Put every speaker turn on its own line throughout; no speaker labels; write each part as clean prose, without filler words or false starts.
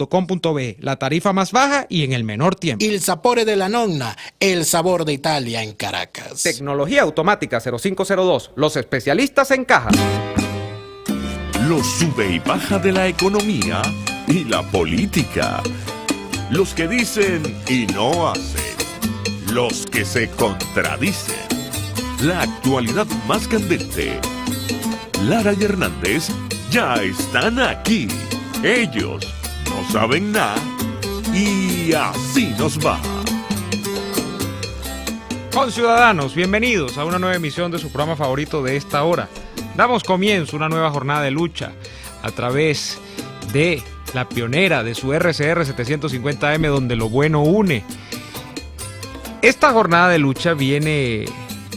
.com.be, la tarifa más baja y en el menor tiempo.
Il sapore della nonna, el sabor de Italia en Caracas.
Tecnología automática 0502, los especialistas en caja.
Los sube y baja de la economía y la política. Los que dicen y no hacen. Los que se contradicen. La actualidad más candente. Lara y Hernández ya están aquí. Ellos no saben nada y así nos va.
Conciudadanos, bienvenidos a una nueva emisión de su programa favorito de esta hora. Damos comienzo a una nueva jornada de lucha a través de la pionera de su RCR 750M, donde lo bueno une. Esta jornada de lucha viene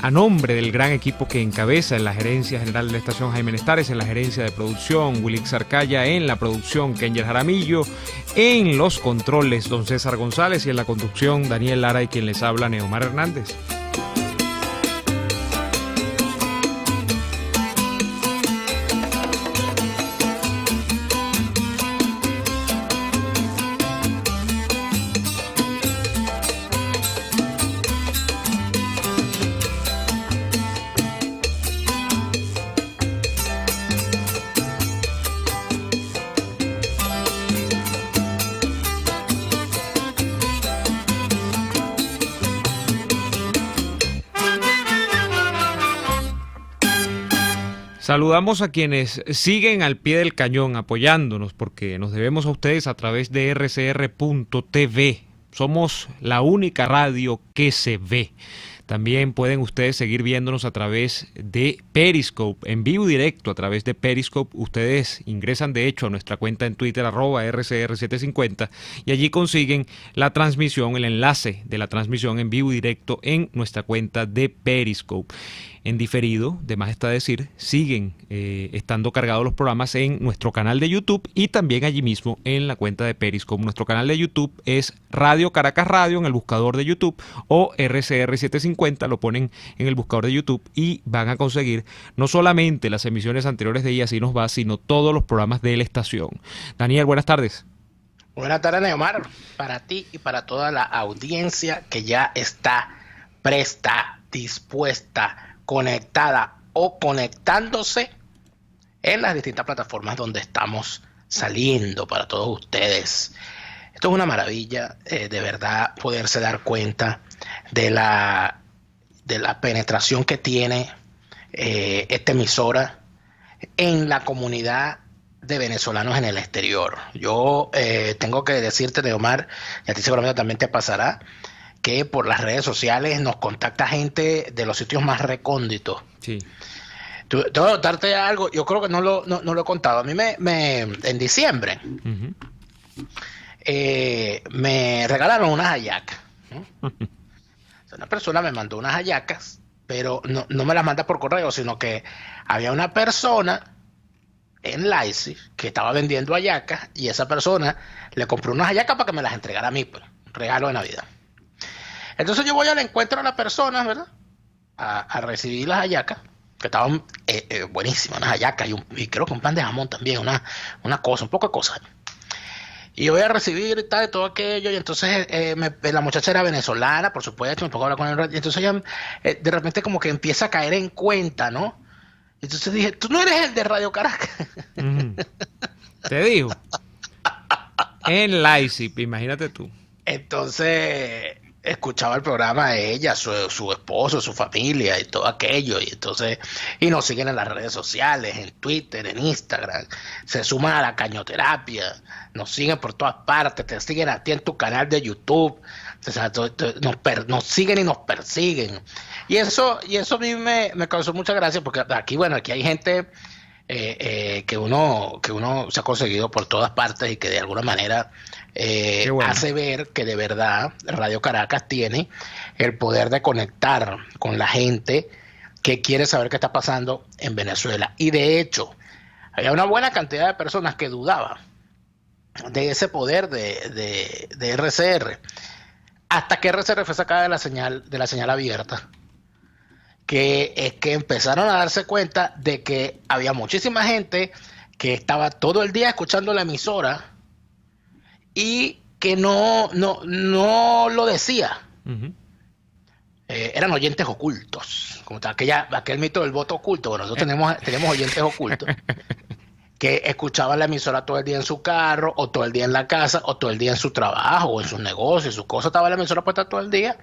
a nombre del gran equipo que encabeza en la gerencia general de la estación Jaime Nestares, en la gerencia de producción Wilix Arcaya, en la producción Kenger Jaramillo, en los controles don César González y en la conducción Daniel Lara y quien les habla Neomar Hernández. Saludamos a quienes siguen al pie del cañón apoyándonos porque nos debemos a ustedes a través de rcr.tv. Somos la única radio que se ve. También pueden ustedes seguir viéndonos a través de Periscope, en vivo directo a través de Periscope. Ustedes ingresan de hecho a nuestra cuenta en Twitter, @RCR750, y allí consiguen la transmisión, el enlace de la transmisión en vivo directo en nuestra cuenta de Periscope. En diferido, de más está decir, siguen estando cargados los programas en nuestro canal de YouTube y también allí mismo en la cuenta de Periscope. Nuestro canal de YouTube es Radio Caracas Radio en el buscador de YouTube o RCR750, lo ponen en el buscador de YouTube y van a conseguir no solamente las emisiones anteriores de Y Así Nos Va, sino todos los programas de la estación. Daniel, buenas tardes.
Buenas tardes, Neomar, para ti y para toda la audiencia que ya está presta, dispuesta, conectada o conectándose en las distintas plataformas donde estamos saliendo para todos ustedes. Esto es una maravilla, de verdad, poderse dar cuenta de la penetración que tiene esta emisora en la comunidad de venezolanos en el exterior. Yo tengo que decirte, Neomar, y a ti seguramente también te pasará, que por las redes sociales nos contacta gente de los sitios más recónditos. Sí. Tengo que contarte algo, yo creo que no lo he contado. A mí en diciembre me regalaron unas hallacas. Una persona me mandó unas hallacas, pero no me las manda por correo, sino que había una persona en Laisi que estaba vendiendo hallacas y esa persona le compró unas hallacas para que me las entregara a mí, pues, un regalo de Navidad. Entonces yo voy al encuentro de la persona, ¿verdad? A recibir las hallacas, que estaban buenísimas, unas hallacas y creo que un pan de jamón también, una cosa, un poco de cosas. Y yo voy a recibir y tal, todo aquello, y entonces la muchacha era venezolana, por supuesto, me pongo a hablar con ella, y entonces ella de repente como que empieza a caer en cuenta, ¿no? Entonces dije, tú no eres el de Radio Caracas.
Te digo. En Laisip, imagínate tú.
Entonces escuchaba el programa de ella, su esposo, su familia y todo aquello, y nos siguen en las redes sociales, en Twitter, en Instagram, se suman a la cañoterapia, nos siguen por todas partes, te siguen a ti en tu canal de YouTube, o sea, nos siguen y nos persiguen, y eso a mí me causó mucha gracia, porque aquí hay gente que uno se ha conseguido por todas partes y que de alguna manera bueno, hace ver que de verdad Radio Caracas tiene el poder de conectar con la gente que quiere saber qué está pasando en Venezuela. Y de hecho, había una buena cantidad de personas que dudaban de ese poder de RCR, hasta que RCR fue sacada de la señal abierta, que es que empezaron a darse cuenta de que había muchísima gente que estaba todo el día escuchando la emisora y que no lo decía.
Ujú.
Eran oyentes ocultos, como aquel mito del voto oculto. Bueno, nosotros tenemos oyentes ocultos que escuchaban la emisora todo el día en su carro, o todo el día en la casa, o todo el día en su trabajo, o en sus negocios, en sus cosas, estaba la emisora puesta todo el día.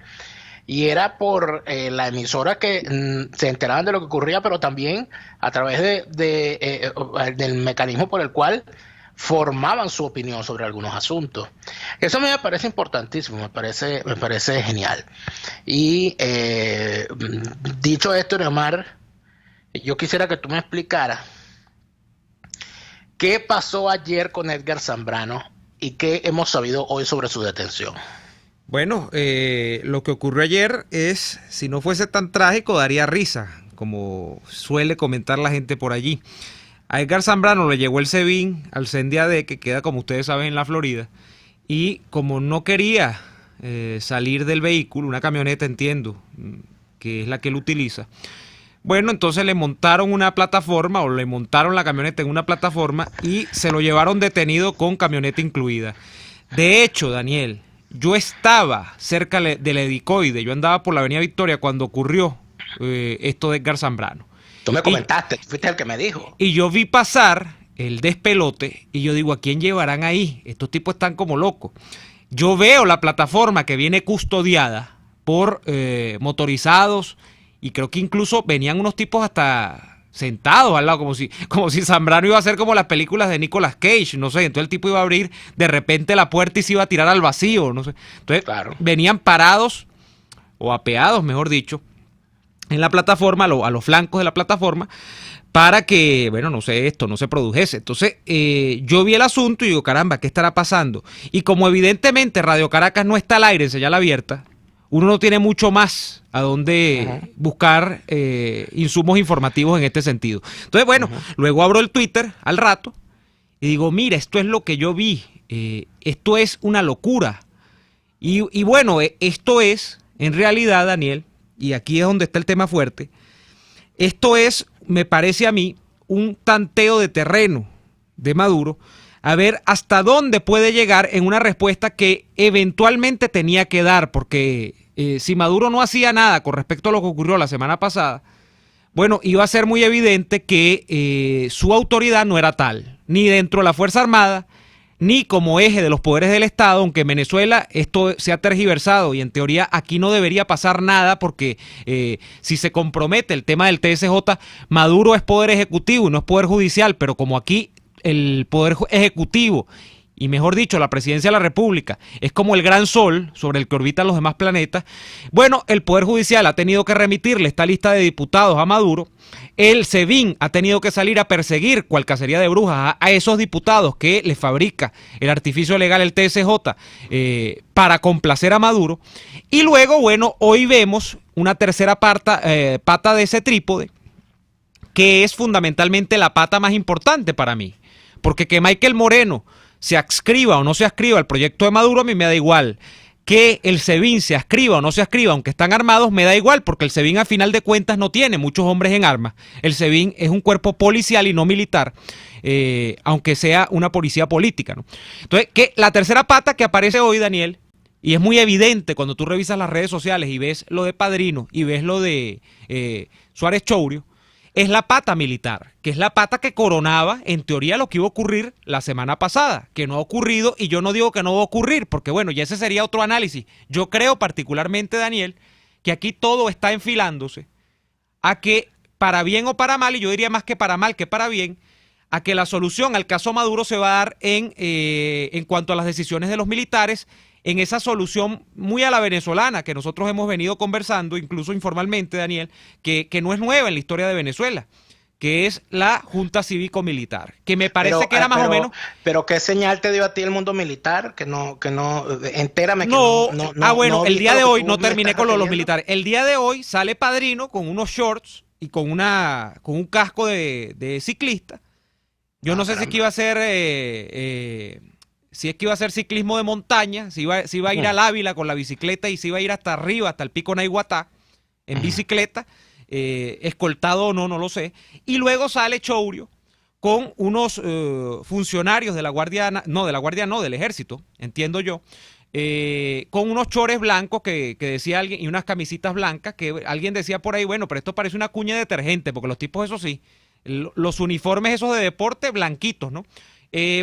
Y era por la emisora que se enteraban de lo que ocurría, pero también a través del mecanismo por el cual formaban su opinión sobre algunos asuntos. Eso a mí me parece importantísimo, me parece genial. Y dicho esto, Neomar, yo quisiera que tú me explicaras qué pasó ayer con Edgar Zambrano y qué hemos sabido hoy sobre su detención.
Bueno, lo que ocurrió ayer es, si no fuese tan trágico, daría risa, como suele comentar la gente por allí. A Edgar Zambrano le llegó el SEBIN al CENDIAD, que queda, como ustedes saben, en la Florida, y como no quería salir del vehículo, una camioneta, entiendo, que es la que él utiliza, bueno, entonces le montaron una plataforma, o le montaron la camioneta en una plataforma, y se lo llevaron detenido con camioneta incluida. De hecho, Daniel, yo estaba cerca del helicoide, yo andaba por la avenida Victoria cuando ocurrió esto de Edgar Zambrano.
Tú me comentaste, tú fuiste el que me dijo.
Y yo vi pasar el despelote y yo digo, ¿a quién llevarán ahí? Estos tipos están como locos. Yo veo la plataforma que viene custodiada por motorizados, y creo que incluso venían unos tipos hasta sentados al lado, como si Zambrano iba a ser como las películas de Nicolas Cage, no sé. Entonces el tipo iba a abrir de repente la puerta y se iba a tirar al vacío, no sé. Entonces
Claro.
venían parados, o apeados, mejor dicho, en la plataforma, a los flancos de la plataforma, para que, bueno, no sé, esto no se produjese. Entonces, yo vi el asunto y digo, caramba, ¿qué estará pasando? Y como evidentemente Radio Caracas no está al aire en señal abierta, uno no tiene mucho más a dónde buscar insumos informativos en este sentido. Entonces, bueno, luego abro el Twitter al rato y digo, mira, esto es lo que yo vi, esto es una locura. Y bueno, esto es, en realidad, Daniel, y aquí es donde está el tema fuerte, esto es, me parece a mí, un tanteo de terreno de Maduro, a ver hasta dónde puede llegar en una respuesta que eventualmente tenía que dar, porque si Maduro no hacía nada con respecto a lo que ocurrió la semana pasada, bueno, iba a ser muy evidente que su autoridad no era tal, ni dentro de la Fuerza Armada, ni como eje de los poderes del Estado, aunque en Venezuela esto se ha tergiversado y en teoría aquí no debería pasar nada porque si se compromete el tema del TSJ, Maduro es poder ejecutivo y no es poder judicial, pero como aquí el poder ejecutivo, y mejor dicho, la presidencia de la República, es como el gran sol sobre el que orbitan los demás planetas, bueno, el Poder Judicial ha tenido que remitirle esta lista de diputados a Maduro, el SEBIN ha tenido que salir a perseguir cual cacería de brujas a esos diputados que les fabrica el artificio legal, el TSJ, para complacer a Maduro, y luego, bueno, hoy vemos una tercera pata de ese trípode, que es fundamentalmente la pata más importante para mí, porque que Michael Moreno se adscriba o no se adscriba al proyecto de Maduro, a mí me da igual. Que el SEBIN se adscriba o no se adscriba, aunque están armados, me da igual, porque el SEBIN a final de cuentas no tiene muchos hombres en armas. El SEBIN es un cuerpo policial y no militar, aunque sea una policía política, ¿no? Entonces, que la tercera pata que aparece hoy, Daniel, y es muy evidente cuando tú revisas las redes sociales y ves lo de Padrino y ves lo de Suárez Chourio, es la pata militar, que es la pata que coronaba, en teoría, lo que iba a ocurrir la semana pasada, que no ha ocurrido, y yo no digo que no va a ocurrir, porque bueno, ya ese sería otro análisis. Yo creo particularmente, Daniel, que aquí todo está enfilándose a que, para bien o para mal, y yo diría más que para mal que para bien, a que la solución al caso Maduro se va a dar en cuanto a las decisiones de los militares, en esa solución muy a la venezolana que nosotros hemos venido conversando, incluso informalmente, Daniel, que no es nueva en la historia de Venezuela, que es la Junta Cívico-Militar, que me parece que era más o menos...
Pero ¿qué señal te dio a ti el mundo militar? Entérame que
bueno, el día de hoy no
terminé
terminé con los militares. El día de hoy sale Padrino con unos shorts y con un casco de ciclista. Yo no sé si es que iba a ser... si es que iba a hacer ciclismo de montaña, si iba a ir al Ávila con la bicicleta y si iba a ir hasta arriba, hasta el pico Naiguatá, en bicicleta, escoltado o no, no lo sé. Y luego sale Chourio con unos funcionarios de la del Ejército, entiendo yo, con unos chores blancos que decía alguien y unas camisitas blancas que alguien decía por ahí, bueno, pero esto parece una cuña de detergente, porque los tipos, eso sí, los uniformes esos de deporte blanquitos, ¿no?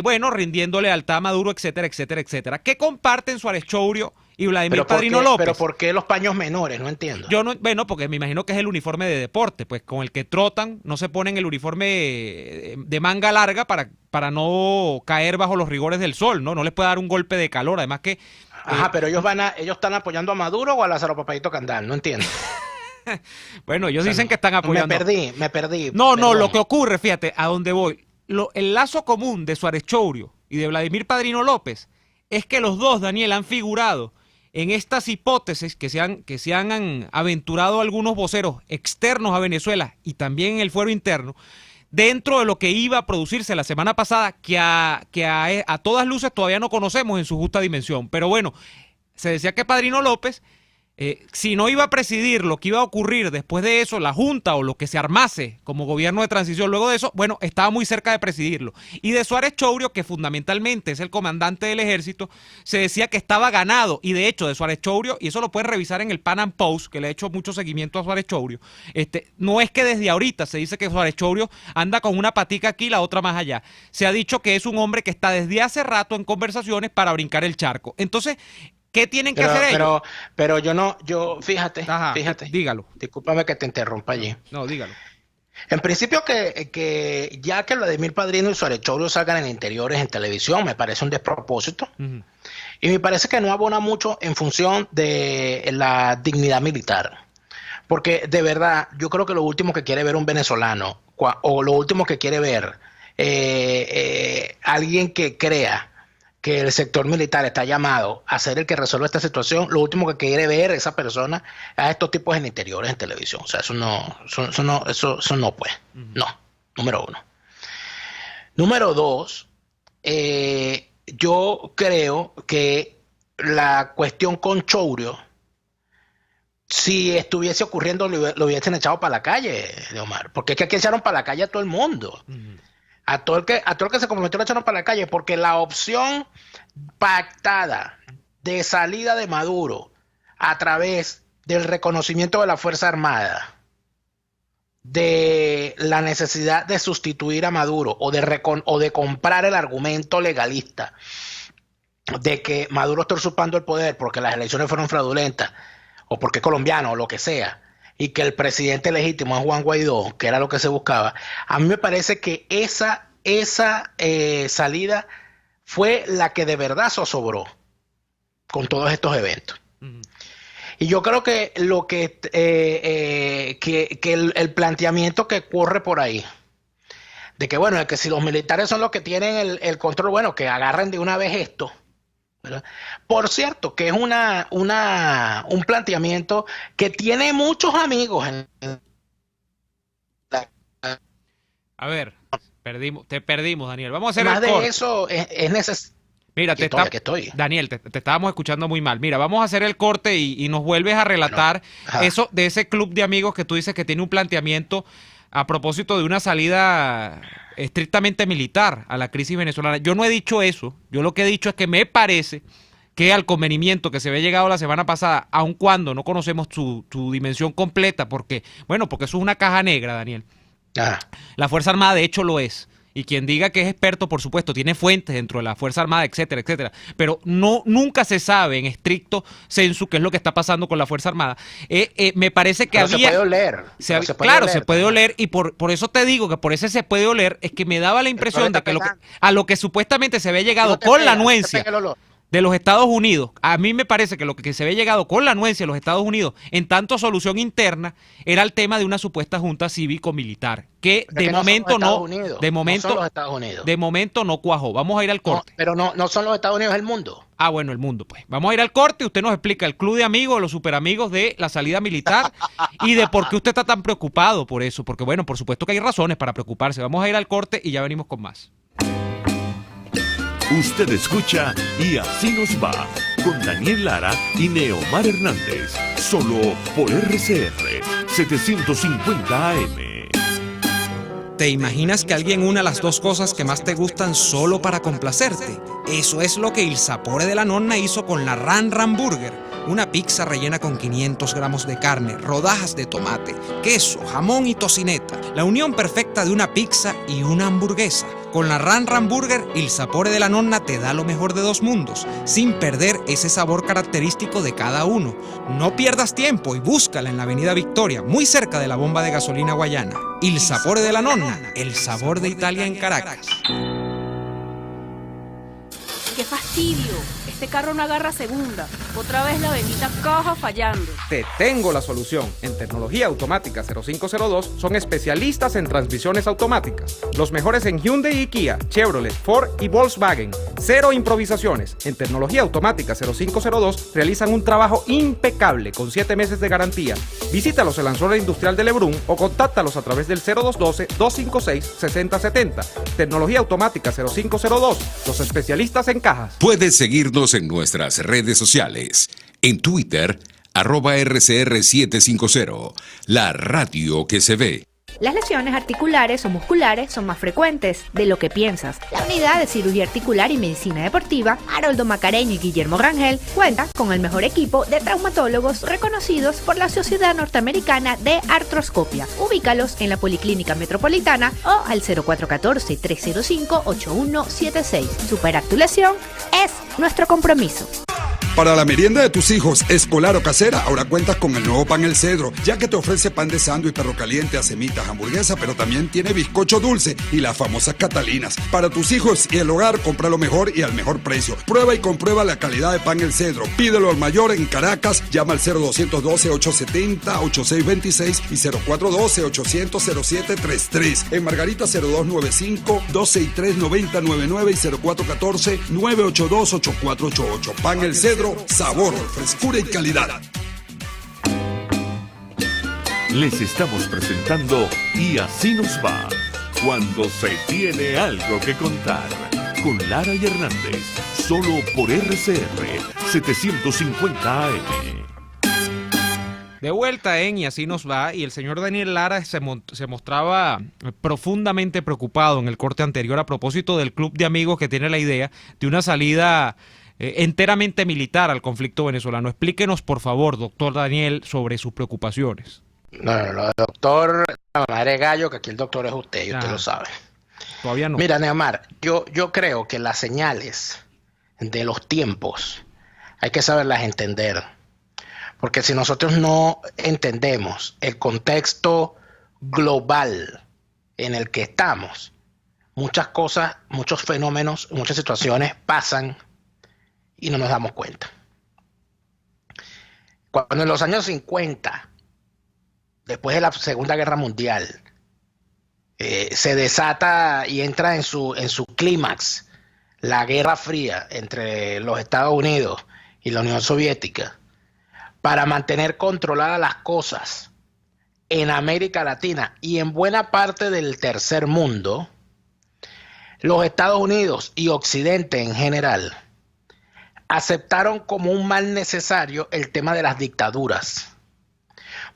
Bueno, rindiendo lealtad a Maduro, etcétera, etcétera, etcétera. ¿Qué comparten Suárez Chourio y Vladimir Padrino López?
Pero ¿por qué los paños menores? No entiendo.
Bueno, porque me imagino que es el uniforme de deporte, pues con el que trotan, no se ponen el uniforme de manga larga para no caer bajo los rigores del sol, ¿no? No les puede dar un golpe de calor, además que...
Ajá, pero ellos están apoyando a Maduro o a Lázaro Papadito Candal, no entiendo.
Bueno, ellos dicen que están apoyando.
Me perdí.
No, lo que ocurre, fíjate, a dónde voy. El lazo común de Suárez Chourio y de Vladimir Padrino López es que los dos, Daniel, han figurado en estas hipótesis que se han aventurado algunos voceros externos a Venezuela y también en el fuero interno, dentro de lo que iba a producirse la semana pasada, que a todas luces todavía no conocemos en su justa dimensión. Pero bueno, se decía que Padrino López, si no iba a presidir lo que iba a ocurrir después de eso, la Junta o lo que se armase como gobierno de transición luego de eso, bueno, estaba muy cerca de presidirlo. Y de Suárez Chourio, que fundamentalmente es el comandante del ejército, se decía que estaba ganado. Y de hecho, de Suárez Chourio, y eso lo pueden revisar en el Pan Am Post, que le ha hecho mucho seguimiento a Suárez Chourio, no es que desde ahorita se dice que Suárez Chourio anda con una patica aquí y la otra más allá. Se ha dicho que es un hombre que está desde hace rato en conversaciones para brincar el charco. Entonces, ¿qué tienen que hacer ellos?
Pero fíjate,
Ajá,
fíjate.
Dígalo.
Discúlpame que te interrumpa allí.
No, dígalo.
En principio que ya que Vladimir Padrino y Suárez Chourio salgan en interiores en televisión, me parece un despropósito. Uh-huh. Y me parece que no abona mucho en función de la dignidad militar. Porque de verdad, yo creo que lo último que quiere ver un venezolano, o lo último que quiere ver alguien que crea que el sector militar está llamado a ser el que resuelva esta situación, lo último que quiere ver esa persona a estos tipos en interiores en televisión. O sea, eso no puede. No, número uno. Número dos, yo creo que la cuestión con Chourio, si estuviese ocurriendo, lo hubiesen echado para la calle, Leomar. Porque es que aquí echaron para la calle a todo el mundo. A todo el que se comprometió lo echaron para la calle, porque la opción pactada de salida de Maduro a través del reconocimiento de la Fuerza Armada, de la necesidad de sustituir a Maduro o de comprar el argumento legalista de que Maduro está usurpando el poder porque las elecciones fueron fraudulentas o porque es colombiano o lo que sea, y que el presidente legítimo es Juan Guaidó, que era lo que se buscaba, a mí me parece que esa salida fue la que de verdad zozobró con todos estos eventos. Uh-huh. Y yo creo que el planteamiento que corre por ahí, de que bueno, que si los militares son los que tienen el control, bueno, que agarren de una vez esto, ¿verdad? Por cierto, que es un planteamiento que tiene muchos amigos
A ver, te perdimos, Daniel. Vamos a hacer
más
el corte.
De eso es necesario.
Mira, Daniel, te estábamos escuchando muy mal. Mira, vamos a hacer el corte y nos vuelves a relatar eso de ese club de amigos que tú dices que tiene un planteamiento a propósito de una salida estrictamente militar a la crisis venezolana. Yo no he dicho eso. Yo lo que he dicho es que me parece que al convenimiento que se había llegado la semana pasada, aun cuando no conocemos su dimensión completa, porque eso es una caja negra, Daniel. La Fuerza Armada de hecho lo es. Y quien diga que es experto, por supuesto, tiene fuentes dentro de la Fuerza Armada, etcétera, etcétera. Pero nunca se sabe en estricto sensu qué es lo que está pasando con la Fuerza Armada. Me parece que
se puede oler.
Se puede oler. Y por eso te digo que por ese se puede oler, es que me daba la impresión de que a lo que supuestamente se había llegado con la anuencia de los Estados Unidos, a mí me parece que lo que se había llegado con la anuencia de los Estados Unidos en tanto solución interna era el tema de una supuesta junta cívico-militar que de momento no cuajó. Vamos a ir al corte.
Pero no son los Estados Unidos, es el mundo.
Bueno, el mundo, pues. Vamos a ir al corte y usted nos explica el club de amigos, los superamigos de la salida militar y de por qué usted está tan preocupado por eso. Porque bueno, por supuesto que hay razones para preocuparse. Vamos a ir al corte y ya venimos con más.
Usted escucha Y Así Nos Va, con Daniel Lara y Neomar Hernández, solo por RCR 750 AM.
¿Te imaginas que alguien una las dos cosas que más te gustan solo para complacerte? Eso es lo que Il Sapore della Nonna hizo con la Ran Ran Burger, una pizza rellena con 500 gramos de carne, rodajas de tomate, queso, jamón y tocineta, la unión perfecta de una pizza y una hamburguesa. Con la Ran Ran Burger, Il Sapore della Nonna te da lo mejor de dos mundos, sin perder ese sabor característico de cada uno. No pierdas tiempo y búscala en la Avenida Victoria, muy cerca de la bomba de gasolina Guayana. Il Sapore della Nonna, el sabor de Italia en Caracas.
¡Qué fastidio! Este carro no agarra segunda. Otra vez la bendita caja fallando.
Te tengo la solución. En Tecnología Automática 0502 son especialistas en transmisiones automáticas. Los mejores en Hyundai y Kia, Chevrolet, Ford y Volkswagen. Cero improvisaciones. En Tecnología Automática 0502 realizan un trabajo impecable con 7 meses de garantía. Visítalos en la zona industrial de Lebrún o contáctalos a través del 0212-256-6070. Tecnología Automática 0502. Los especialistas en cajas.
Puedes seguirnos en nuestras redes sociales. En Twitter, @RCR750, la radio que se ve.
Las lesiones articulares o musculares son más frecuentes de lo que piensas. La Unidad de Cirugía Articular y Medicina Deportiva, Haroldo Macareño y Guillermo Rangel, cuenta con el mejor equipo de traumatólogos reconocidos por la Sociedad Norteamericana de Artroscopia. Ubícalos en la Policlínica Metropolitana o al 0414-305-8176. Superar tu lesión es nuestro compromiso.
Para la merienda de tus hijos, escolar o casera, ahora cuentas con el nuevo pan El Cedro, ya que te ofrece pan de sándwich, perro caliente, acemitas, hamburguesa, pero también tiene bizcocho dulce y las famosas Catalinas. Para tus hijos y el hogar, compra lo mejor y al mejor precio. Prueba y comprueba la calidad de pan El Cedro. Pídelo al mayor en Caracas, llama al 0212-870-8626 y 0412-800-0733. En Margarita 0295-263-9099 y 0414-982-8488. Pan El Cedro, sabor, frescura y calidad.
Les estamos presentando Y Así Nos Va, cuando se tiene algo que contar, con Lara y Hernández, solo por RCR 750 AM.
De vuelta en Y Así Nos Va, y el señor Daniel Lara se mostraba profundamente preocupado en el corte anterior a propósito del club de amigos que tiene la idea de una salida enteramente militar al conflicto venezolano. Explíquenos, por favor, doctor Daniel, sobre sus preocupaciones.
No, doctor, la madre gallo, que aquí el doctor es usted y usted lo sabe.
Todavía no.
Mira, Neomar, yo creo que las señales de los tiempos hay que saberlas entender. Porque si nosotros no entendemos el contexto global en el que estamos, muchas cosas, muchos fenómenos, muchas situaciones pasan y no nos damos cuenta. Cuando en los años 50, después de la Segunda Guerra Mundial, se desata y entra en su clímax la Guerra Fría entre los Estados Unidos y la Unión Soviética, para mantener controladas las cosas en América Latina y en buena parte del tercer mundo, los Estados Unidos y Occidente en general aceptaron como un mal necesario el tema de las dictaduras,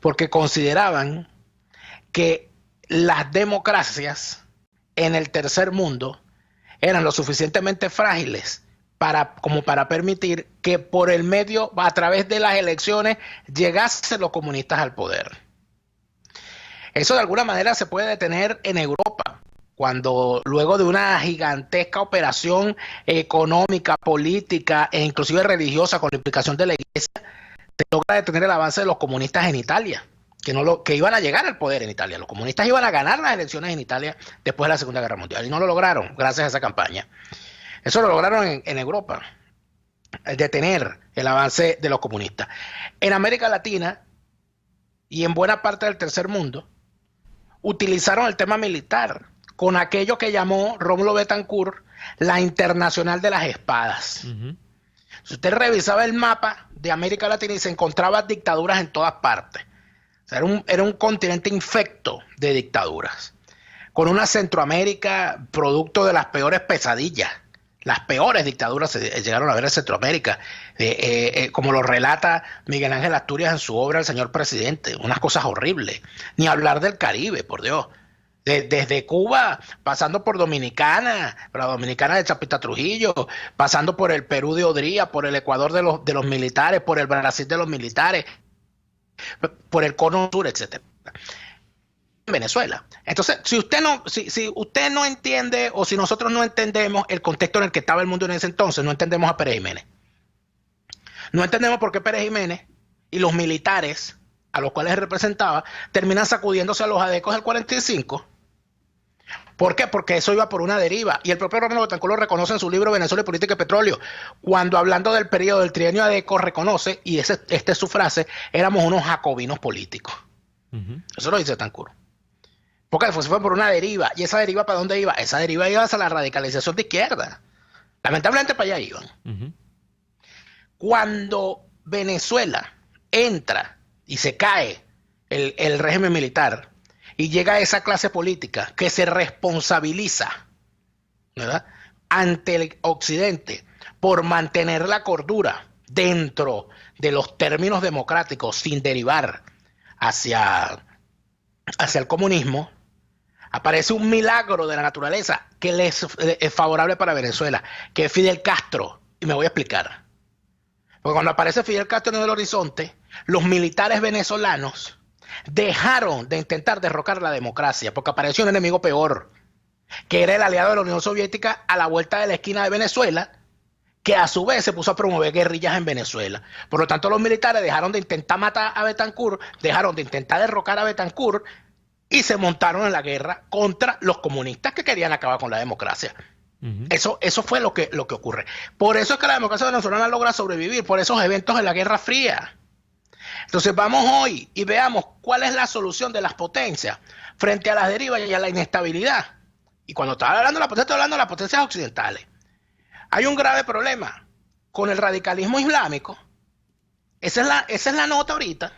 porque consideraban que las democracias en el tercer mundo eran lo suficientemente frágiles como para permitir que por el medio, a través de las elecciones, llegasen los comunistas al poder. Eso de alguna manera se puede detener en Europa, cuando luego de una gigantesca operación económica, política e inclusive religiosa con la implicación de la Iglesia, se logra detener el avance de los comunistas en Italia, que iban a llegar al poder en Italia. Los comunistas iban a ganar las elecciones en Italia después de la Segunda Guerra Mundial y no lo lograron gracias a esa campaña. Eso lo lograron en Europa, detener el avance de los comunistas. En América Latina y en buena parte del tercer mundo utilizaron el tema militar con aquello que llamó Rómulo Betancourt la Internacional de las Espadas. Si usted revisaba el mapa de América Latina y se encontraba dictaduras en todas partes. O sea, era un continente infecto de dictaduras, con una Centroamérica producto de las peores pesadillas. Las peores dictaduras se llegaron a ver en Centroamérica, como lo relata Miguel Ángel Asturias en su obra El Señor Presidente, unas cosas horribles. Ni hablar del Caribe, por Dios. Desde Cuba, pasando por Dominicana, la Dominicana de Chapita Trujillo, pasando por el Perú de Odría, por el Ecuador de los militares, por el Brasil de los militares, por el Cono Sur, etcétera. Venezuela. Entonces, si usted no entiende, o si nosotros no entendemos el contexto en el que estaba el mundo en ese entonces, no entendemos a Pérez Jiménez. No entendemos por qué Pérez Jiménez y los militares a los cuales representaba terminan sacudiéndose a los adecos del 45. ¿Por qué? Porque eso iba por una deriva. Y el propio Ronald Betancur lo reconoce en su libro Venezuela y Política y Petróleo. Cuando hablando del periodo del trienio adeco reconoce, y esta es su frase, éramos unos jacobinos políticos. Eso lo dice Betancur. Porque se fue por una deriva. ¿Y esa deriva para dónde iba? Esa deriva iba hacia la radicalización de izquierda. Lamentablemente para allá iban. Cuando Venezuela entra y se cae el régimen militar y llega a esa clase política que se responsabiliza, ¿verdad?, ante el Occidente por mantener la cordura dentro de los términos democráticos sin derivar hacia el comunismo, aparece un milagro de la naturaleza que es favorable para Venezuela, que es Fidel Castro. Y me voy a explicar. Porque cuando aparece Fidel Castro en el horizonte, los militares venezolanos dejaron de intentar derrocar la democracia, porque apareció un enemigo peor, que era el aliado de la Unión Soviética a la vuelta de la esquina de Venezuela, que a su vez se puso a promover guerrillas en Venezuela. Por lo tanto, los militares dejaron de intentar matar a Betancur, dejaron de intentar derrocar a Betancur y se montaron en la guerra contra los comunistas que querían acabar con la democracia. Eso fue lo que ocurre. Por eso es que la democracia venezolana logra sobrevivir, por esos eventos de la Guerra Fría. Entonces vamos hoy y veamos cuál es la solución de las potencias frente a las derivas y a la inestabilidad. Y cuando estaba hablando de la potencia, estoy hablando de las potencias occidentales. Hay un grave problema con el radicalismo islámico. Esa es la nota ahorita.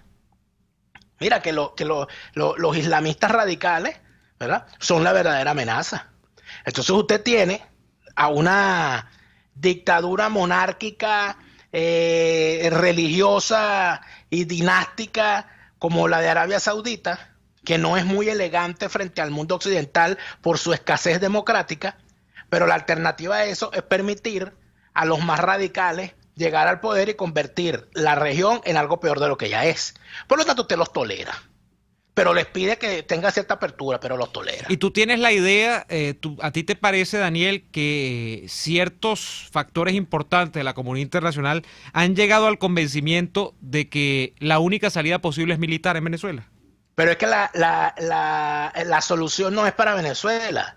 Mira que los islamistas radicales, ¿verdad?, son la verdadera amenaza. Entonces usted tiene a una dictadura monárquica, religiosa y dinástica como la de Arabia Saudita, que no es muy elegante frente al mundo occidental por su escasez democrática, pero la alternativa a eso es permitir a los más radicales llegar al poder y convertir la región en algo peor de lo que ya es. Por lo tanto, usted los tolera, pero les pide que tenga cierta apertura, pero los tolera.
Y tú tienes la idea, ¿a ti te parece, Daniel, que ciertos factores importantes de la comunidad internacional han llegado al convencimiento de que la única salida posible es militar en Venezuela?
Pero es que la solución no es para Venezuela.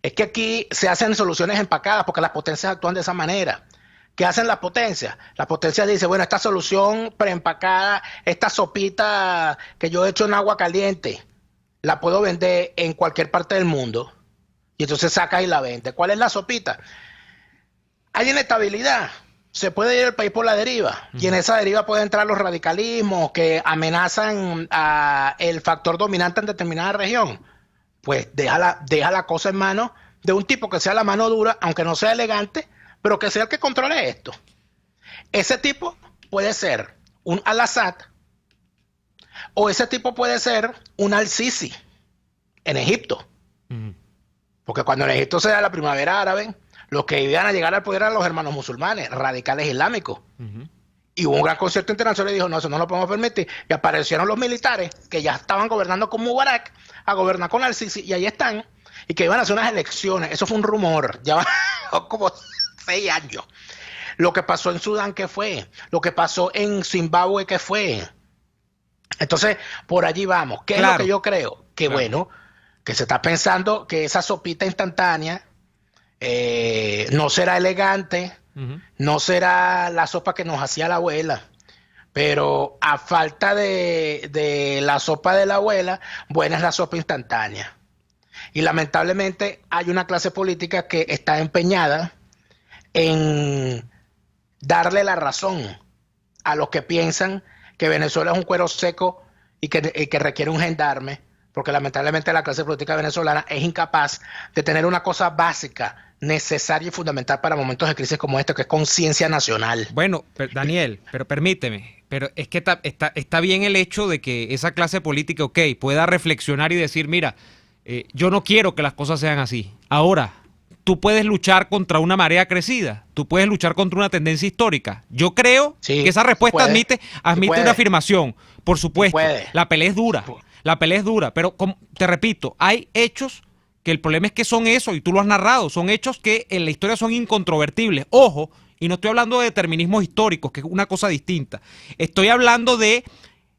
Es que aquí se hacen soluciones empacadas porque las potencias actúan de esa manera. ¿Qué hacen las potencias? Las potencias dicen, bueno, esta solución preempacada, esta sopita que yo he hecho en agua caliente, la puedo vender en cualquier parte del mundo. Y entonces saca y la vende. ¿Cuál es la sopita? Hay inestabilidad. Se puede ir el país por la deriva. Y en esa deriva pueden entrar los radicalismos que amenazan el factor dominante en determinada región. Pues deja la cosa en manos de un tipo que sea la mano dura, aunque no sea elegante, pero que sea el que controle esto. Ese tipo puede ser un Al-Assad o ese tipo puede ser un Al-Sisi en Egipto. Porque cuando en Egipto se da la primavera árabe, los que iban a llegar al poder eran los hermanos musulmanes, radicales islámicos. Y hubo un gran concierto internacional y dijo, no, eso no lo podemos permitir. Y aparecieron los militares que ya estaban gobernando con Mubarak a gobernar con Al-Sisi, y ahí están, y que iban a hacer unas elecciones. Eso fue un rumor, ya va como 6 años. Lo que pasó en Sudán, ¿qué fue? Lo que pasó en Zimbabue, ¿qué fue? Entonces, por allí vamos. ¿Qué es lo que yo creo? Que bueno, que se está pensando que esa sopita instantánea no será elegante, no será la sopa que nos hacía la abuela, pero a falta de la sopa de la abuela, buena es la sopa instantánea. Y lamentablemente hay una clase política que está empeñada en darle la razón a los que piensan que Venezuela es un cuero seco y que requiere un gendarme, porque lamentablemente la clase política venezolana es incapaz de tener una cosa básica, necesaria y fundamental para momentos de crisis como este, que es conciencia nacional.
Bueno, Daniel, pero permíteme, pero es que está bien el hecho de que esa clase política, pueda reflexionar y decir, mira, Yo no quiero que las cosas sean así. Ahora, tú puedes luchar contra una marea crecida, tú puedes luchar contra una tendencia histórica. Yo creo que esa respuesta admite una afirmación. Por supuesto, la pelea es dura, pero te repito, hay hechos que el problema es que son eso, y tú lo has narrado, son hechos que en la historia son incontrovertibles. Ojo, y no estoy hablando de determinismos históricos, que es una cosa distinta. Estoy hablando de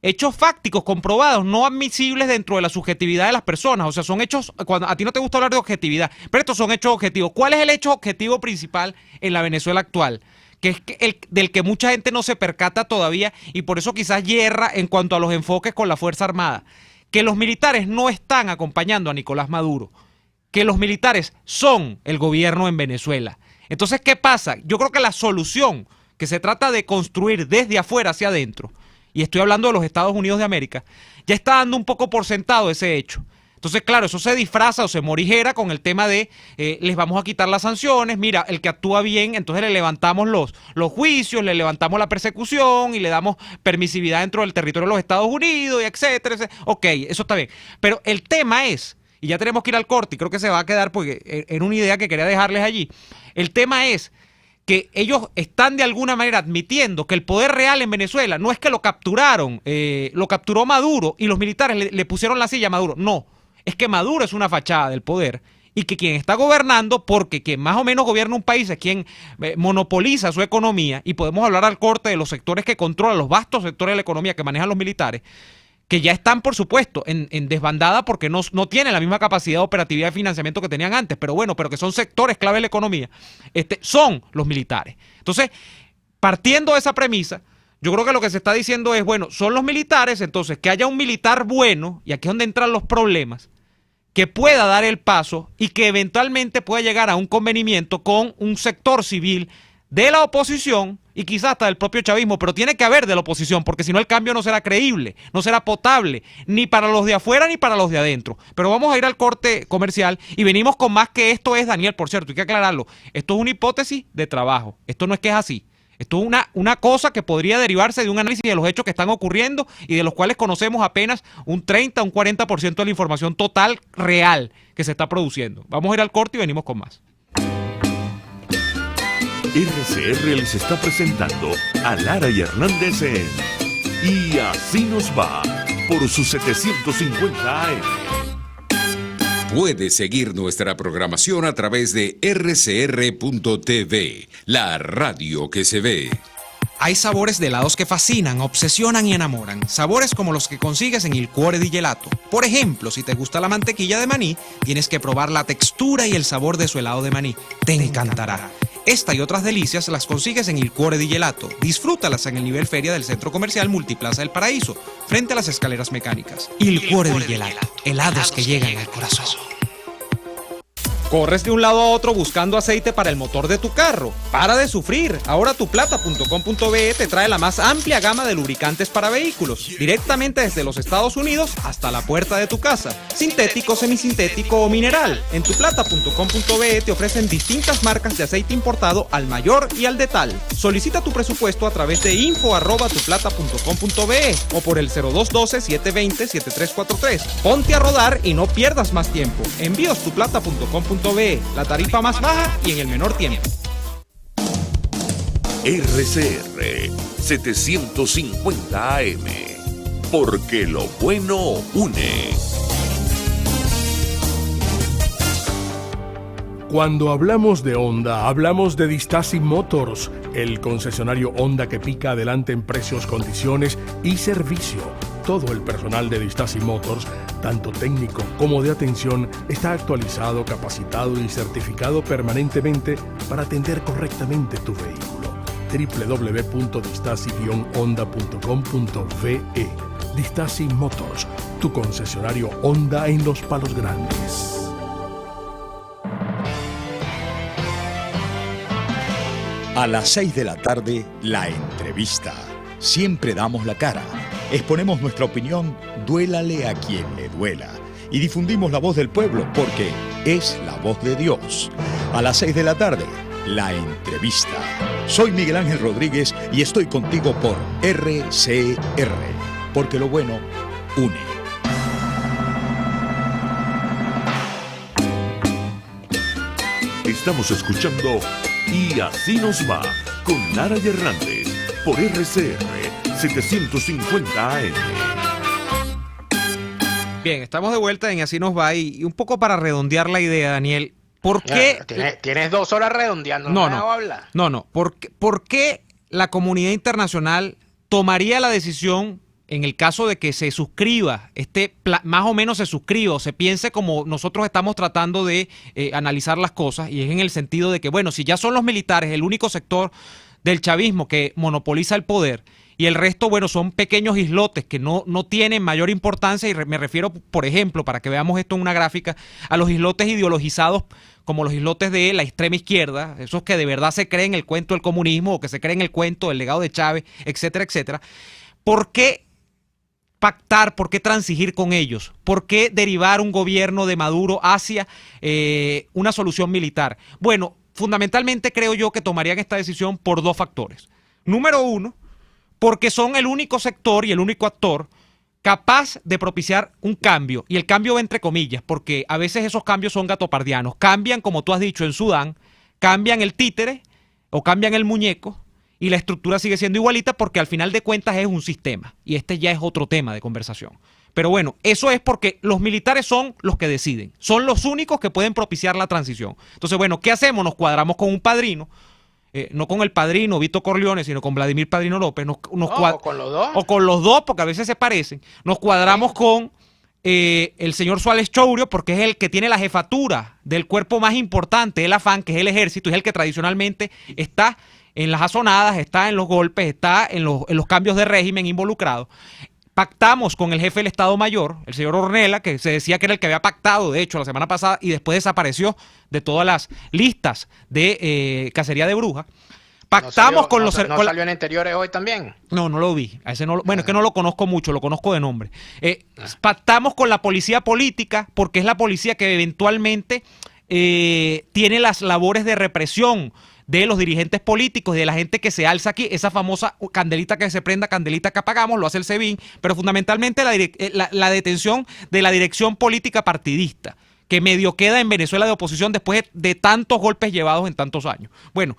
hechos fácticos, comprobados, no admisibles dentro de la subjetividad de las personas. O sea, son hechos, cuando a ti no te gusta hablar de objetividad, pero estos son hechos objetivos. ¿Cuál es el hecho objetivo principal en la Venezuela actual? Que es del que mucha gente no se percata todavía, y por eso quizás yerra en cuanto a los enfoques con la Fuerza Armada. Que los militares no están acompañando a Nicolás Maduro. Que los militares son el gobierno en Venezuela. Entonces, ¿qué pasa? Yo creo que la solución que se trata de construir desde afuera hacia adentro, y estoy hablando de los Estados Unidos de América, ya está dando un poco por sentado ese hecho. Entonces, claro, eso se disfraza o se morigera con el tema de les vamos a quitar las sanciones, mira, el que actúa bien, entonces le levantamos los juicios, le levantamos la persecución y le damos permisividad dentro del territorio de los Estados Unidos, y etcétera, etcétera. Ok, eso está bien. Pero el tema es, y ya tenemos que ir al corte, y creo que se va a quedar porque era una idea que quería dejarles allí, el tema es que ellos están de alguna manera admitiendo que el poder real en Venezuela no es que lo capturaron, lo capturó Maduro y los militares le pusieron la silla a Maduro. No, es que Maduro es una fachada del poder y que quien está gobernando, porque quien más o menos gobierna un país es quien monopoliza su economía, y podemos hablar al corte de los sectores que controlan, los vastos sectores de la economía que manejan los militares, que ya están, por supuesto, en desbandada porque no tienen la misma capacidad de operatividad y financiamiento que tenían antes, pero bueno, pero que son sectores clave de la economía, son los militares. Entonces, partiendo de esa premisa, yo creo que lo que se está diciendo es, bueno, son los militares, entonces que haya un militar bueno, y aquí es donde entran los problemas, que pueda dar el paso y que eventualmente pueda llegar a un convenimiento con un sector civil de la oposición y quizás hasta del propio chavismo, pero tiene que haber de la oposición, porque si no el cambio no será creíble, no será potable, ni para los de afuera ni para los de adentro. Pero vamos a ir al corte comercial y venimos con más. Que esto es, Daniel, por cierto, hay que aclararlo, esto es una hipótesis de trabajo, esto no es que es así. Esto es una cosa que podría derivarse de un análisis de los hechos que están ocurriendo y de los cuales conocemos apenas un 30, un 40% de la información total real que se está produciendo. Vamos a ir al corte y venimos con más.
RCR les está presentando a Lara y Hernández en Y Así Nos Va por sus 750 AM.
Puedes seguir nuestra programación a través de rcr.tv, la radio que se ve.
Hay sabores de helados que fascinan, obsesionan y enamoran. Sabores como los que consigues en Il Cuore di Gelato. Por ejemplo, si te gusta la mantequilla de maní, tienes que probar la textura y el sabor de su helado de maní. Te encantará. Esta y otras delicias las consigues en Il Cuore di Gelato. Disfrútalas en el nivel feria del Centro Comercial Multiplaza del Paraíso, frente a las escaleras mecánicas. Il Cuore di Gelato. Helados que llegan al corazón.
¿Corres de un lado a otro buscando aceite para el motor de tu carro? ¡Para de sufrir! Ahora tuplata.com.be te trae la más amplia gama de lubricantes para vehículos, directamente desde los Estados Unidos hasta la puerta de tu casa, sintético, semisintético o mineral. En tuplata.com.be te ofrecen distintas marcas de aceite importado al mayor y al detal. Solicita tu presupuesto a través de info@tuplata.com.be o por el 0212-720-7343. Ponte a rodar y no pierdas más tiempo. Envíos tuplata.com.be, la tarifa más baja y en el menor tiempo.
RCR 750 AM, porque lo bueno une.
Cuando hablamos de Honda, hablamos de Distasi Motors, el concesionario Honda que pica adelante en precios, condiciones y servicio. Todo el personal de Distasi Motors, tanto técnico como de atención, está actualizado, capacitado y certificado permanentemente para atender correctamente tu vehículo. www.distasi-honda.com.ve. Distasi Motors, tu concesionario Honda en Los Palos Grandes.
A las 6 de la tarde, la entrevista. Siempre damos la cara. Exponemos nuestra opinión, duélale a quien le duela. Y difundimos la voz del pueblo porque es la voz de Dios. A las 6 de la tarde, la entrevista. Soy Miguel Ángel Rodríguez y estoy contigo por RCR. Porque lo bueno une.
Estamos escuchando Y Así Nos Va con Lara y Hernández por RCR 750 AM.
Bien, estamos de vuelta en Así Nos Va y un poco para redondear la idea, Daniel. ¿Por qué?
Tienes 2 horas redondeando,
no
me hago hablar.
No. ¿Por qué la comunidad internacional tomaría la decisión en el caso de que se suscriba, más o menos se suscriba o se piense como nosotros estamos tratando de analizar las cosas, y es en el sentido de que, bueno, si ya son los militares el único sector del chavismo que monopoliza el poder y el resto, bueno, son pequeños islotes que no tienen mayor importancia, y me refiero, por ejemplo, para que veamos esto en una gráfica, a los islotes ideologizados como los islotes de la extrema izquierda, esos que de verdad se creen el cuento del comunismo o que se creen el cuento del legado de Chávez, etcétera, etcétera. ¿Por qué pactar, por qué transigir con ellos? ¿Por qué derivar un gobierno de Maduro hacia una solución militar? Bueno, fundamentalmente creo yo que tomarían esta decisión por 2 factores. Número 1, porque son el único sector y el único actor capaz de propiciar un cambio, y el cambio va entre comillas, porque a veces esos cambios son gatopardianos. Cambian, como tú has dicho, en Sudán, cambian el títere o cambian el muñeco, y la estructura sigue siendo igualita porque al final de cuentas es un sistema, y este ya es otro tema de conversación. Pero bueno, eso es porque los militares son los que deciden, son los únicos que pueden propiciar la transición. Entonces, bueno, ¿qué hacemos? Nos cuadramos con un padrino, no con el padrino Vito Corleone, sino con Vladimir Padrino López, o
con los dos.
O con los dos, porque a veces se parecen. Nos cuadramos con el señor Suárez Chourio, porque es el que tiene la jefatura del cuerpo más importante del AFAN, que es el ejército, y es el que tradicionalmente está en las azonadas, está en los golpes, está en los cambios de régimen involucrado. Pactamos con el jefe del Estado Mayor, el señor Ornella, que se decía que era el que había pactado, de hecho, la semana pasada, y después desapareció de todas las listas de cacería de brujas. Pactamos con los...
¿No salió en anteriores hoy también?
No lo vi. A ese no, bueno, es que no lo conozco mucho, lo conozco de nombre. Pactamos con la policía política, porque es la policía que eventualmente tiene las labores de represión de los dirigentes políticos y de la gente que se alza aquí. Esa famosa candelita que se prenda, candelita que apagamos, lo hace el SEBIN, pero fundamentalmente la detención de la dirección política partidista, que medio queda en Venezuela de oposición después de tantos golpes llevados en tantos años. Bueno,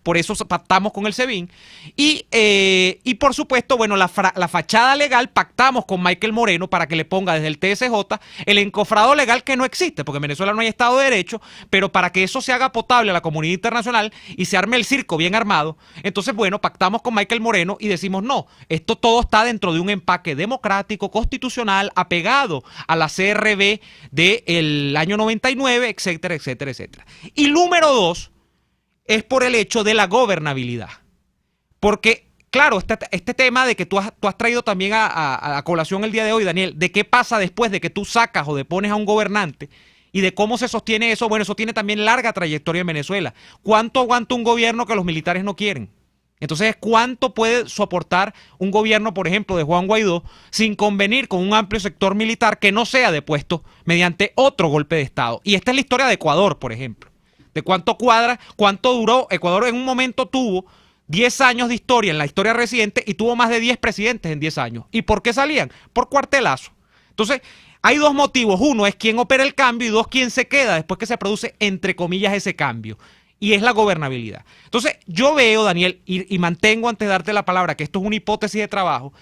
por eso pactamos con el SEBIN. Y por supuesto, bueno, la fachada legal, pactamos con Michael Moreno para que le ponga desde el TSJ el encofrado legal que no existe, porque en Venezuela no hay Estado de Derecho, pero para que eso se haga potable a la comunidad internacional y se arme el circo bien armado, entonces, bueno, pactamos con Michael Moreno y decimos, no, esto todo está dentro de un empaque democrático, constitucional, apegado a la CRB del año 99, etcétera, etcétera, etcétera. Y número 2 es por el hecho de la gobernabilidad. Porque, claro, este tema de que tú has traído también a colación el día de hoy, Daniel, de qué pasa después de que tú sacas o depones a un gobernante y de cómo se sostiene eso, bueno, eso tiene también larga trayectoria en Venezuela. ¿Cuánto aguanta un gobierno que los militares no quieren? Entonces, ¿cuánto puede soportar un gobierno, por ejemplo, de Juan Guaidó, sin convenir con un amplio sector militar que no sea depuesto mediante otro golpe de Estado? Y esta es la historia de Ecuador, por ejemplo. De cuánto duró. Ecuador en un momento tuvo 10 años de historia en la historia reciente y tuvo más de 10 presidentes en 10 años. ¿Y por qué salían? Por cuartelazo. Entonces, hay 2 motivos. Uno es quién opera el cambio y 2, quién se queda después que se produce, entre comillas, ese cambio. Y es la gobernabilidad. Entonces, yo veo, Daniel, y mantengo antes de darte la palabra, que esto es una hipótesis de trabajo,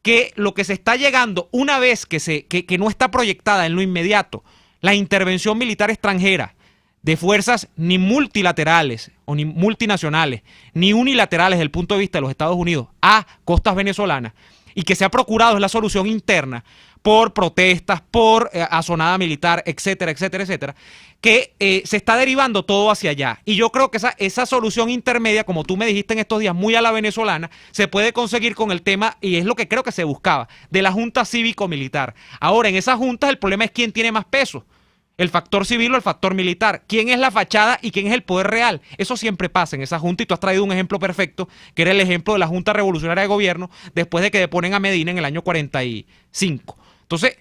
que lo que se está llegando, una vez que no está proyectada en lo inmediato, la intervención militar extranjera de fuerzas ni multilaterales o ni multinacionales, ni unilaterales desde el punto de vista de los Estados Unidos a costas venezolanas, y que se ha procurado es la solución interna por protestas, por azonada militar, etcétera, etcétera, etcétera, que se está derivando todo hacia allá. Y yo creo que esa solución intermedia, como tú me dijiste en estos días, muy a la venezolana, se puede conseguir con el tema, y es lo que creo que se buscaba, de la Junta Cívico-Militar. Ahora, en esas juntas el problema es quién tiene más peso, el factor civil o el factor militar, quién es la fachada y quién es el poder real. Eso siempre pasa en esa junta, y tú has traído un ejemplo perfecto, que era el ejemplo de la Junta Revolucionaria de Gobierno, después de que deponen a Medina en el año 45. Entonces,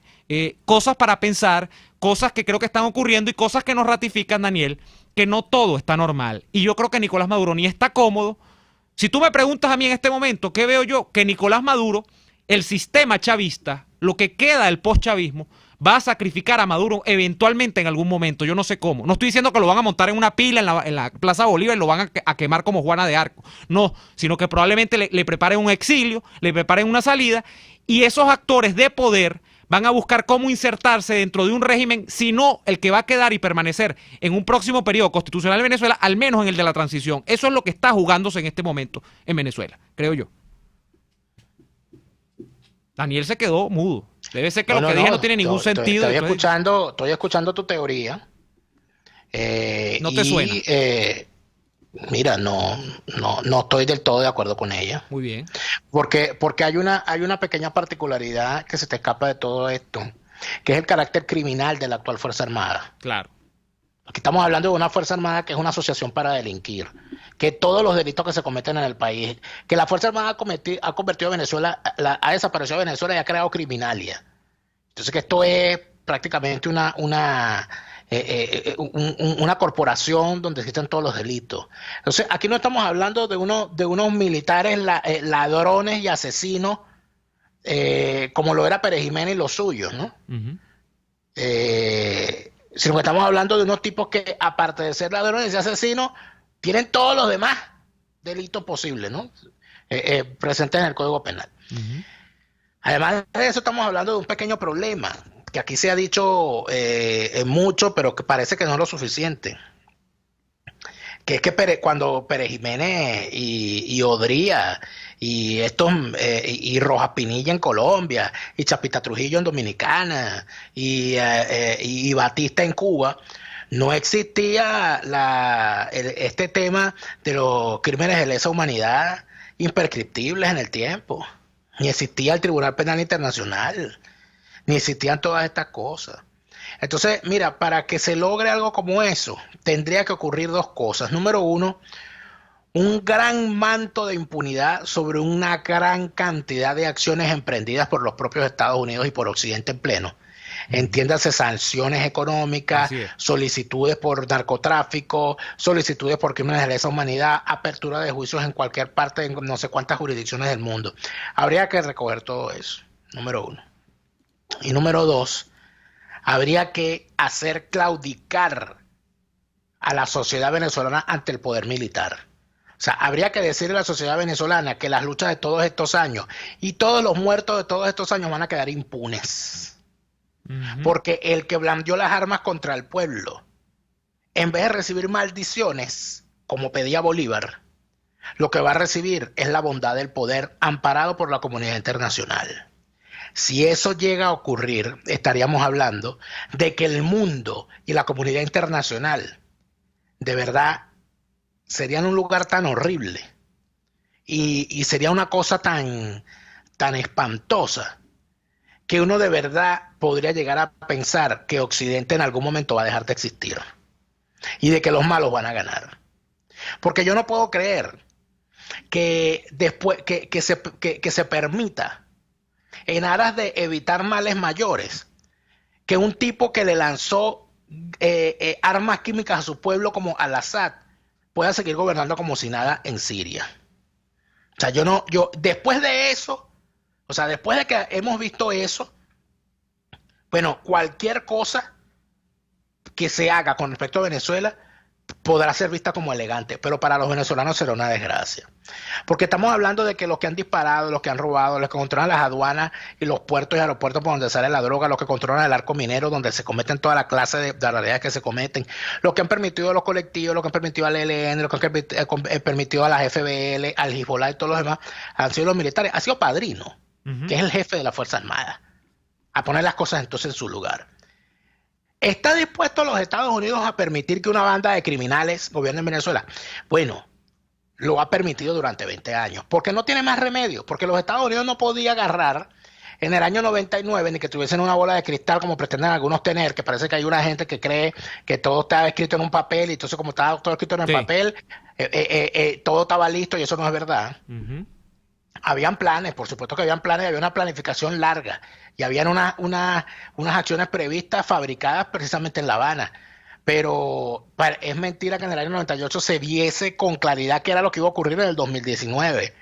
cosas para pensar, cosas que creo que están ocurriendo y cosas que nos ratifican, Daniel, que no todo está normal. Y yo creo que Nicolás Maduro ni está cómodo. Si tú me preguntas a mí en este momento, ¿qué veo yo? Que Nicolás Maduro, el sistema chavista, lo que queda del postchavismo, va a sacrificar a Maduro eventualmente en algún momento, yo no sé cómo. No estoy diciendo que lo van a montar en una pila en la Plaza Bolívar y lo van a quemar como Juana de Arco, no, sino que probablemente le preparen un exilio, le preparen una salida, y esos actores de poder van a buscar cómo insertarse dentro de un régimen, sino el que va a quedar y permanecer en un próximo periodo constitucional de Venezuela, al menos en el de la transición. Eso es lo que está jugándose en este momento en Venezuela, creo yo. Daniel se quedó mudo. Debe ser que lo que dije no tiene ningún sentido.
Estoy escuchando tu teoría.
¿No te suena?
Mira, no estoy del todo de acuerdo con ella.
Muy bien.
Porque hay una pequeña particularidad que se te escapa de todo esto, que es el carácter criminal de la actual Fuerza Armada.
Claro.
Aquí estamos hablando de una Fuerza Armada que es una asociación para delinquir, que todos los delitos que se cometen en el país, que la Fuerza Armada ha convertido a Venezuela, ha desaparecido a Venezuela y ha creado criminalia. Entonces que esto es prácticamente una corporación donde existen todos los delitos. Entonces aquí no estamos hablando de unos militares ladrones y asesinos como lo era Pérez Jiménez y los suyos, ¿no? Uh-huh. Sino que estamos hablando de unos tipos que, aparte de ser ladrones y asesinos, tienen todos los demás delitos posibles, ¿no? Presentes en el Código Penal. Uh-huh. Además de eso, estamos hablando de un pequeño problema que aquí se ha dicho mucho, pero que parece que no es lo suficiente. Que es que cuando Pérez Jiménez y Odría y y Rojas Pinilla en Colombia y Chapita Trujillo en Dominicana y Batista en Cuba, no existía este tema de los crímenes de lesa humanidad imprescriptibles en el tiempo. Ni existía el Tribunal Penal Internacional, ni existían todas estas cosas. Entonces, mira, para que se logre algo como eso, tendría que ocurrir dos cosas. Número uno, un gran manto de impunidad sobre una gran cantidad de acciones emprendidas por los propios Estados Unidos y por Occidente en pleno. Entiéndase, sanciones económicas, solicitudes por narcotráfico, solicitudes por crímenes de lesa humanidad, apertura de juicios en cualquier parte, en no sé cuántas jurisdicciones del mundo. Habría que recoger todo eso, número uno. Y número dos, habría que hacer claudicar a la sociedad venezolana ante el poder militar. O sea, habría que decirle a la sociedad venezolana que las luchas de todos estos años y todos los muertos de todos estos años van a quedar impunes. Uh-huh. Porque el que blandió las armas contra el pueblo, en vez de recibir maldiciones, como pedía Bolívar, lo que va a recibir es la bondad del poder amparado por la comunidad internacional. Si eso llega a ocurrir, estaríamos hablando de que el mundo y la comunidad internacional de verdad serían un lugar tan horrible y sería una cosa tan espantosa que uno de verdad podría llegar a pensar que Occidente en algún momento va a dejar de existir y de que los malos van a ganar. Porque yo no puedo creer que después que se permita, en aras de evitar males mayores, que un tipo que le lanzó armas químicas a su pueblo como Al-Assad pueda seguir gobernando como si nada en Siria. O sea, después de eso, o sea, después de que hemos visto eso, bueno, cualquier cosa que se haga con respecto a Venezuela podrá ser vista como elegante, pero para los venezolanos será una desgracia. Porque estamos hablando de que los que han disparado, los que han robado, los que controlan las aduanas y los puertos y aeropuertos por donde sale la droga, los que controlan el arco minero donde se cometen toda la clase de barbaridades que se cometen, los que han permitido a los colectivos, los que han permitido al ELN, los que han permitido a las FBL, al Hezbollah y todos los demás, han sido los militares, ha sido Padrino, que es el jefe de la Fuerza Armada, a poner las cosas entonces en su lugar. ¿Está dispuesto los Estados Unidos a permitir que una banda de criminales gobierne en Venezuela? Bueno, lo ha permitido durante 20 años, porque no tiene más remedio, porque los Estados Unidos no podía agarrar en el año 99 ni que tuviesen una bola de cristal como pretenden algunos tener, que parece que hay una gente que cree que todo está escrito en un papel y entonces como estaba todo escrito en el papel, todo estaba listo y eso no es verdad. Uh-huh. Habían planes, por supuesto que habían planes, había una planificación larga y habían unas acciones previstas, fabricadas precisamente en La Habana. Pero es mentira que en el año 98 se viese con claridad qué era lo que iba a ocurrir en el 2019.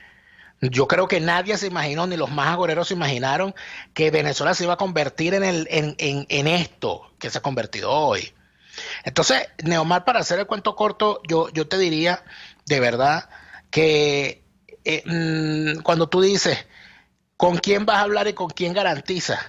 Yo creo que nadie se imaginó, ni los más agoreros se imaginaron que Venezuela se iba a convertir en esto que se ha convertido hoy. Entonces, Neomar, para hacer el cuento corto, yo te diría de verdad que cuando tú dices con quién vas a hablar y con quién garantizas,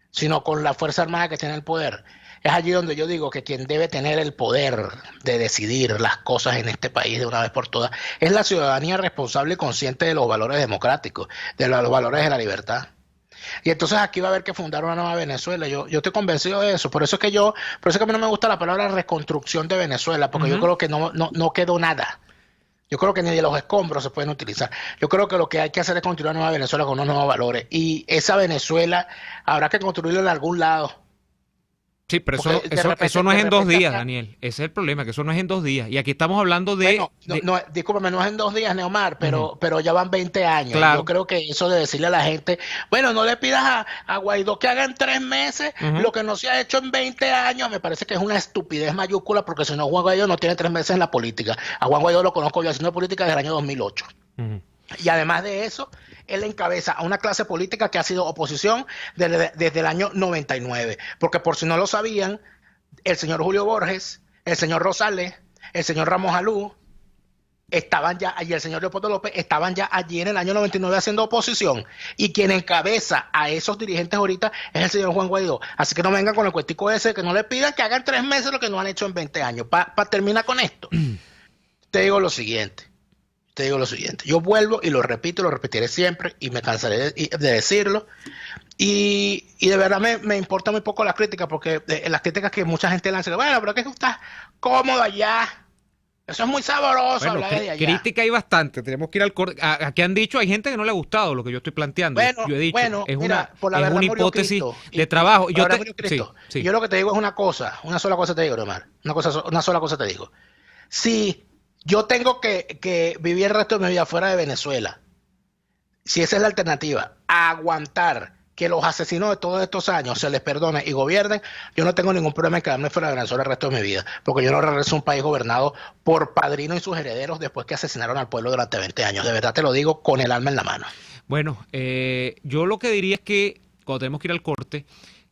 sino con la Fuerza Armada que tiene el poder, es allí donde yo digo que quien debe tener el poder de decidir las cosas en este país de una vez por todas es la ciudadanía responsable y consciente de los valores democráticos, de los valores de la libertad. Y entonces aquí va a haber que fundar una nueva Venezuela. Yo estoy convencido de eso. Por eso es que a mí no me gusta la palabra reconstrucción de Venezuela, porque yo creo que no quedó nada. Yo creo que ni de los escombros se pueden utilizar. Yo creo que lo que hay que hacer es construir una nueva Venezuela con unos nuevos valores. Y esa Venezuela habrá que construirla en algún lado.
Sí, pero eso no es en 2 días, Daniel. Ese es el problema, que eso no es en 2 días. Y aquí estamos hablando de...
Discúlpame, no es en 2 días, Neomar, pero ya van 20 años.
Claro.
Yo creo que eso de decirle a la gente, bueno, no le pidas a Guaidó que haga en 3 meses lo que no se ha hecho en 20 años, me parece que es una estupidez mayúscula, porque si no, Juan Guaidó no tiene 3 meses en la política. A Juan Guaidó lo conozco yo haciendo política desde el año 2008. Y además de eso, él encabeza a una clase política que ha sido oposición desde el año 99. Porque por si no lo sabían, el señor Julio Borges, el señor Rosales, el señor Ramos Alú, estaban ya, y el señor Leopoldo López estaban ya allí en el año 99 haciendo oposición. Y quien encabeza a esos dirigentes ahorita es el señor Juan Guaidó. Así que no vengan con el cuestico ese, que no le pidan que hagan 3 meses lo que no han hecho en 20 años. Para terminar con esto, te digo lo siguiente. Yo vuelvo y lo repito y lo repetiré siempre y me cansaré de decirlo. Y de verdad me importa muy poco las críticas, porque las críticas que mucha gente lanza, bueno, pero es que tú estás cómodo allá. Eso es muy sabroso,
bueno,
hablar de allá.
Crítica hay bastante. Tenemos que ir al corte. Aquí han dicho, hay gente que no le ha gustado lo que yo estoy planteando.
Bueno,
yo he dicho, es
mira, por la verdad,
una hipótesis de trabajo.
Yo lo que te digo es una sola cosa te digo, Omar. Una sola cosa te digo. Si yo tengo que vivir el resto de mi vida fuera de Venezuela, si esa es la alternativa, a aguantar que los asesinos de todos estos años se les perdone y gobiernen, yo no tengo ningún problema en quedarme fuera de Venezuela el resto de mi vida, porque yo no regreso a un país gobernado por Padrino y sus herederos después que asesinaron al pueblo durante 20 años. De verdad te lo digo con el alma en la mano.
Bueno, yo lo que diría es que cuando tenemos que ir al corte,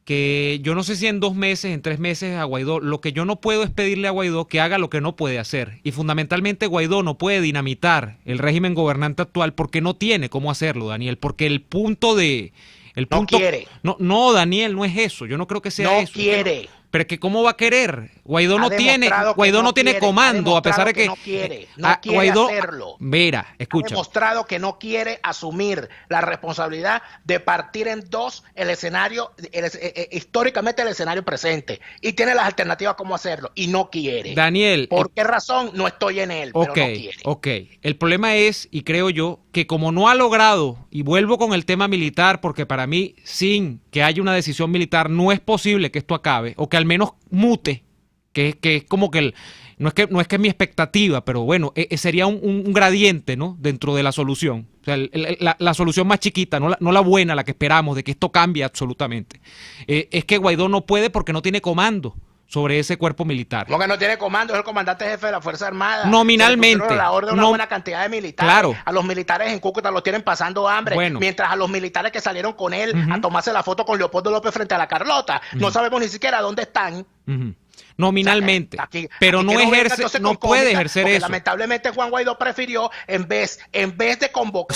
que yo no sé si en 2 meses, en 3 meses a Guaidó, lo que yo no puedo es pedirle a Guaidó que haga lo que no puede hacer. Y fundamentalmente Guaidó no puede dinamitar el régimen gobernante actual porque no tiene cómo hacerlo, Daniel, porque el punto...
No quiere.
No, Daniel, no es eso. Yo no creo que sea eso.
No quiere.
Pero que ¿cómo va a querer? Guaidó no tiene comando, a pesar de que
no quiere hacerlo.
Mira, escucha.
Ha demostrado que no quiere asumir la responsabilidad de partir en 2 el escenario, históricamente el escenario presente, y tiene las alternativas cómo hacerlo, y no quiere.
Daniel.
¿Por qué razón? No estoy en él, pero no quiere.
Ok. El problema es, y creo yo, que como no ha logrado, y vuelvo con el tema militar, porque para mí, sin que haya una decisión militar, no es posible que esto acabe, o que al menos mute, que es como que no es que es mi expectativa, pero bueno, sería un gradiente, ¿no? Dentro de la solución. O sea, la solución más chiquita, no la buena, la que esperamos, de que esto cambie absolutamente. Es que Guaidó no puede porque no tiene comando sobre ese cuerpo militar.
Porque no tiene comando, es el comandante jefe de la Fuerza Armada.
Nominalmente.
La orden de una buena cantidad de militares.
Claro.
A los militares en Cúcuta los tienen pasando hambre. Bueno. Mientras a los militares que salieron con él a tomarse la foto con Leopoldo López frente a la Carlota, no sabemos ni siquiera dónde están.
Nominalmente. O sea, pero no ejerce, no puede ejercer eso.
Lamentablemente Juan Guaidó prefirió, en vez de convocar